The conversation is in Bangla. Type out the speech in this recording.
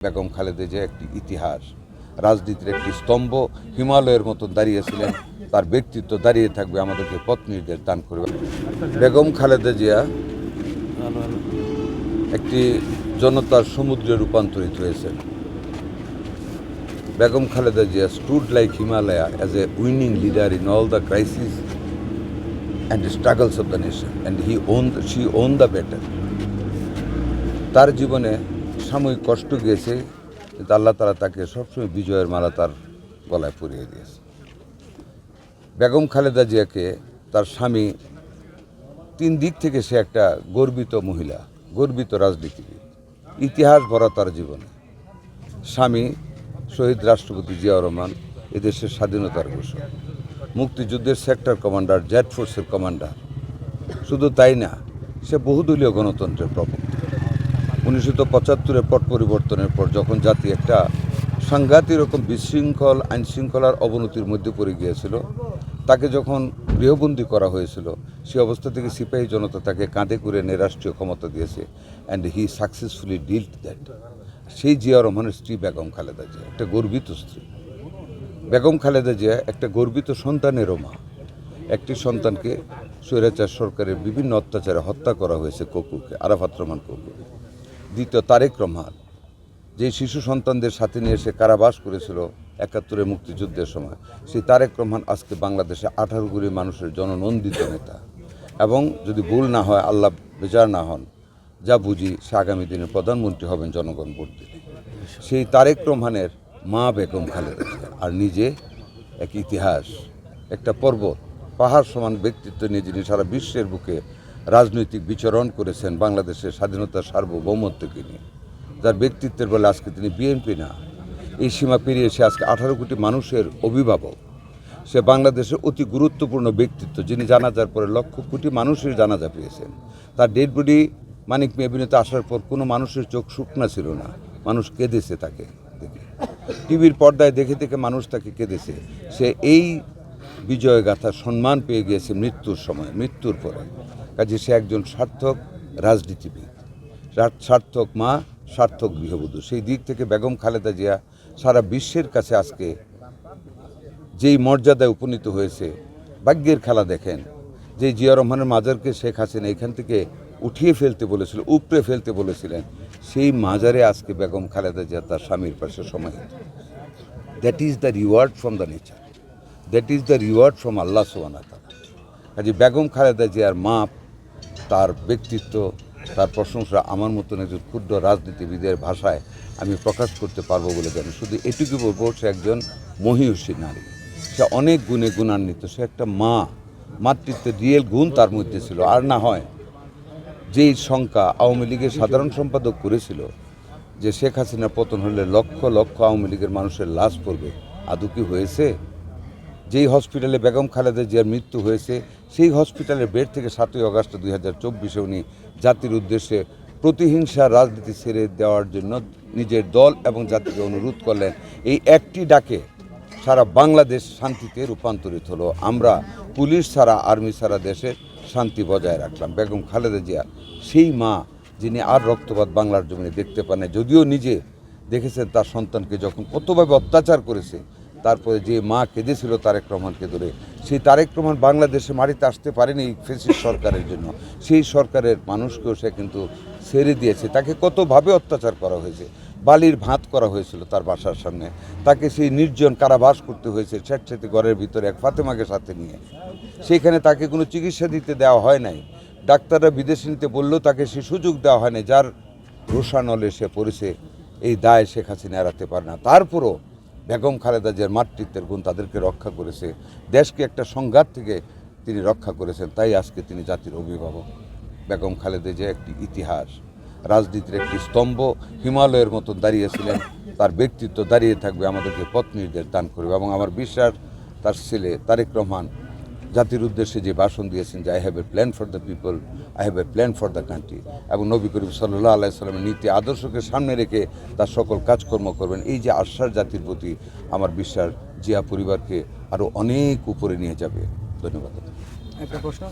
বেগম খালেদা জিয়া একটি ইতিহাস, রাজনীতির একটি স্তম্ভ, হিমালয়ের মতো দাঁড়িয়েছিলেন। তার ব্যক্তিত্ব দাঁড়িয়ে থাকবে, আমাদেরকে পথ নির্দেশ দান করবে। বেগম খালেদা জিয়া একটি জনতার সমুদ্রে রূপান্তরিত হয়েছেন। Begum Khaleda Zia stood like Himalaya as a winning leader in all the crises and struggles of the nation, and she owned the battle. তার জীবনে সাময়িক কষ্ট গিয়েছে, কিন্তু আল্লাহ তাআলা তাকে সবসময় বিজয়ের মালা তার গলায় পরিয়ে দিয়েছে। বেগম খালেদা জিয়াকে তার স্বামী তিন দিক থেকে সে একটা গর্বিত মহিলা, গর্বিত রাজনীতিবিদ, ইতিহাস ভরা তার জীবনে। স্বামী শহীদ রাষ্ট্রপতি জিয়াউর রহমান, এদেশের স্বাধীনতার ঘোষক, মুক্তিযুদ্ধের সেক্টর কমান্ডার, জেড ফোর্সের কমান্ডার। শুধু তাই না, সে বহুদলীয় গণতন্ত্রের প্রবক্তা। 1975-এর পট পরিবর্তনের পর যখন জাতি একটা সাংঘাতিক রকম বিশৃঙ্খল আইনশৃঙ্খলার অবনতির মধ্যে পড়ে গিয়েছিল, তাকে যখন গৃহবন্দী করা হয়েছিল, সে অবস্থা থেকে সিপাহী জনতা তাকে কাঁধে করে এনে রাষ্ট্রীয় ক্ষমতা দিয়েছে, অ্যান্ড হি সাকসেসফুলি ডিলড দ্যাট। সেই জিয়াউর রহমানের স্ত্রী বেগম খালেদা জিয়া একটা গর্বিত স্ত্রী। বেগম খালেদা জিয়া একটা গর্বিত সন্তানেরও মা। একটি সন্তানকে স্বৈরাচার সরকারের বিভিন্ন অত্যাচারে হত্যা করা হয়েছে, কোকুকে, আরাফাত রহমান কোকু। দ্বিতীয় তারেক রহমান, যে শিশু সন্তানদের সাথে নিয়ে সে কারাবাস করেছিল 71-এর মুক্তিযুদ্ধের সময়, সেই তারেক রহমান আজকে বাংলাদেশে 18 কোটি মানুষের জননন্দিত নেতা। এবং যদি ভুল না হয়, আল্লাহ বেজার না হন, যা বুঝি সে আগামী দিনে প্রধানমন্ত্রী হবেন জনগণ ভোট দিলে। সেই তারেক রহমানের মা বেগম খালেদা জিয়া, আর নিজে এক ইতিহাস, একটা পর্বত, পাহাড় সমান ব্যক্তিত্ব নিয়ে যিনি সারা বিশ্বের বুকে রাজনৈতিক বিচরণ করেছেন বাংলাদেশের স্বাধীনতার সার্বভৌমত্বকে নিয়ে, যার ব্যক্তিত্বের বলে আজকে তিনি বিএনপি না, এই সীমা পেরিয়ে সে আজকে 18 কোটি মানুষের অভিভাবক। সে বাংলাদেশের অতি গুরুত্বপূর্ণ ব্যক্তিত্ব, যিনি জানাজার পরে লক্ষ কোটি মানুষের জানাজা পেয়েছেন। তার ডেড বডি মানিক মেহবিনেতে আসার পর কোনো মানুষের চোখ শুকনা ছিল না, মানুষ কেঁদেছে তাকে দেখে, টিভির পর্দায় দেখে দেখে মানুষ তাকে কেঁদেছে। সে এই বিজয় গাথা সম্মান পেয়ে গিয়েছে মৃত্যুর সময়, মৃত্যুর পরে। কাজে সে একজন সার্থক রাজনীতিবিদ, সার্থক মা, সার্থক গৃহবধূ। সেই দিক থেকে বেগম খালেদা জিয়া সারা বিশ্বের কাছে আজকে যেই মর্যাদায় উপনীত হয়েছে, ভাগ্যের খেলা দেখেন। যে জিয়া রহমানের মাজারকে শেখ হাসিনা এখান থেকে উঠিয়ে ফেলতে বলেছিল, উপড়ে ফেলতে বলেছিলেন, সেই মাজারে আজকে বেগম খালেদা জিয়া তার স্বামীর পাশে সমাহিত। That is the reward from the nature, that is the reward from আল্লাহ সুবহানাহু ওয়া তাআলা। কাজে বেগম খালেদা জিয়ার মাপ, তার ব্যক্তিত্ব, তার প্রশংসা আমার মতন একজন ক্ষুদ্র রাজনীতিবিদের ভাষায় আমি প্রকাশ করতে পারবো বলে জানি। শুধু এটুকু বলবো, সে একজন মহীয়সী নারী, সে অনেক গুণে গুণান্বিত, সে একটা মা, মাতৃত্বের রিয়েল গুণ তার মধ্যে ছিল। আর না হয় যেই শঙ্কা আওয়ামী লীগের সাধারণ সম্পাদক করেছিল যে শেখ হাসিনা পতন হলে লক্ষ লক্ষ আওয়ামী লীগের মানুষের লাশ পড়বে, আদৌ কি হয়েছে? যেই হসপিটালে বেগম খালেদা জিয়ার মৃত্যু হয়েছে, সেই হসপিটালের বেড থেকে 7ই আগস্ট 2024 উনি জাতির উদ্দেশ্যে প্রতিহিংসা রাজনীতি ছেড়ে দেওয়ার জন্য নিজের দল এবং জাতিকে অনুরোধ করলেন। এই একটি ডাকে সারা বাংলাদেশ শান্তিতে রূপান্তরিত হলো। আমরা পুলিশ ছাড়া, আর্মি ছাড়া দেশে শান্তি বজায় রাখলাম। বেগম খালেদা জিয়া সেই মা, যিনি আর রক্তপাত বাংলার জমিনে দেখতে পান না, যদিও নিজে দেখেছেন তার সন্তানকে যখন কতভাবে অত্যাচার করেছে। তারপরে যে মা কেঁদেছিল তারেক রহমানকে ধরে, সেই তারেক রহমান বাংলাদেশে মাটিতে আসতে পারেনি ফ্যাসিস্ট সরকারের জন্য। সেই সরকারের মানুষকেও সে কিন্তু ছেড়ে দিয়েছে। তাকে কতভাবে অত্যাচার করা হয়েছে, বালির ভাত করা হয়েছিল তার বাসার সামনে, তাকে সেই নির্জন কারাবাস করতে হয়েছে স্বেচ্ছাতে ঘরের ভিতরে এক ফাতেমাকে সাথে নিয়ে। সেইখানে তাকে কোনো চিকিৎসা দিতে দেওয়া হয় নাই, ডাক্তাররা বিদেশে নিতে বললেও তাকে সে সুযোগ দেওয়া হয় না। যার রোষানলে সে পড়েছে, এই দায় শেখ হাসিনা এড়াতে পারে না। তারপরও বেগম খালেদা জিয়ার মাতৃত্বের গুণ তাদেরকে রক্ষা করেছে, দেশকে একটা সংঘাত থেকে তিনি রক্ষা করেছেন। তাই আজকে তিনি জাতির অভিভাবক। বেগম খালেদা জিয়া একটি ইতিহাস, রাজনীতির একটি স্তম্ভ, হিমালয়ের মতন দাঁড়িয়েছিলেন। তার ব্যক্তিত্ব দাঁড়িয়ে থাকবে, আমাদেরকে পথ নির্দেশ দান করবে। এবং আমার বিশ্বাস তার ছেলে তারেক রহমান জাতির উদ্দেশ্যে যে ভাষণ দিয়েছেন যে I have a plan for the people, I have a plan for the country, এবং নবী করিম সাল্লাল্লাহু আলাইহি সাল্লামের নীতি আদর্শকে সামনে রেখে তার সকল কাজকর্ম করবেন, এই যে আশ্বাস জাতির প্রতি, আমার বিশ্বাস জিয়া পরিবারকে আরও অনেক উপরে নিয়ে যাবে। ধন্যবাদ। একটা প্রশ্ন।